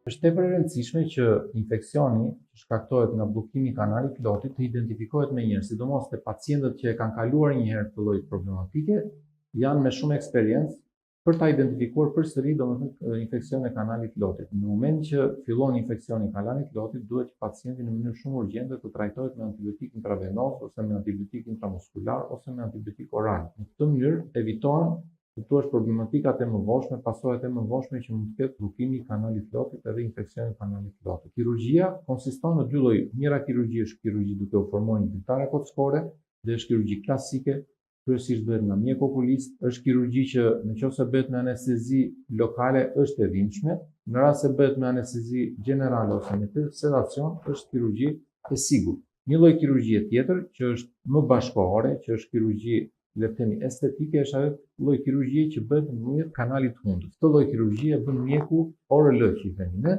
Është tepër e rëndësishme që infeksioni që shkaktohet nga bllokimi i kanalit lotit të identifikohet menjëherë, sidomos te pacientët që e kanë kaluar një herë këtë lloj problematike, janë me shumë eksperiencë për ta identifikuar përsëri domethënë infeksionin e kanalit lotit. Në moment që fillon infeksioni i kanalit lotit, duhet që pacienti në mënyrë shumë urgjente të trajtohet me antibiotik intravenoz ose me antibiotik intramuskular ose me antibiotik oral. Në këtë mënyrë evitohen kuptuar problematikat e mëvonshme, pasojat e mëvonshme që mund të ketë bllokimi i kanalit lotit edhe infeksioni i kanalit lotit. Kirurgjia konsiston në dy lloje. Njëra kirurgji është kirurgji duke u formuar një dritare kockore, dhe është kirurgji klasike, kryesisht bëhet nga mjeku okulist, është kirurgji që nëse bëhet me anestezi lokale është e dhimbshme, në rast se bëhet me anestezi gjenerale ose me sedacion është kirurgji e sigurt. Një lloj kirurgjie tjetër që është më bashkëkohore, që është kirurgji le të themi estetike, është ajo lloj kirurgjie që bëhet nëpërmjet kanalit të hundës. Këtë lloj kirurgjie bën mjeku ORL që i themi ne,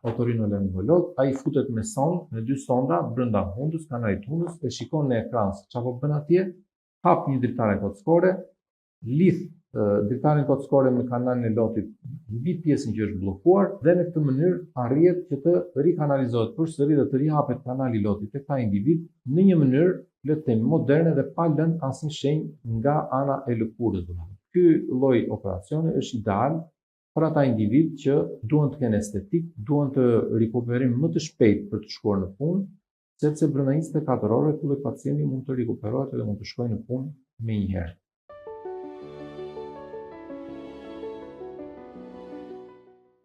otorinolaryngolog, ai futet me sond, me dy sonda brenda hundës, kanalit të hundës, e shikon në ekran se çfarë po bën atje, hap një dritare kockore, lidh dritaren kockore me kanalin e lotit mbi pjesën që është bllokuar dhe në këtë mënyrë arrihet që të rikanalizohet përsëri dhe të rihapet kanali i lotit tek ai individ në një mënyrë le të themi moderne dhe pa lënë asnjë shenjë nga ana e lëkurës. Ky lloj operacioni është ideal për ata individ që duan të kenë estetik, duan të rikuperim më të shpejt për të shkuar në punë, sepse brenda 24 orëve ky lloj pacienti mund të rikuperohet dhe mund të shkojë në punë menjëherë.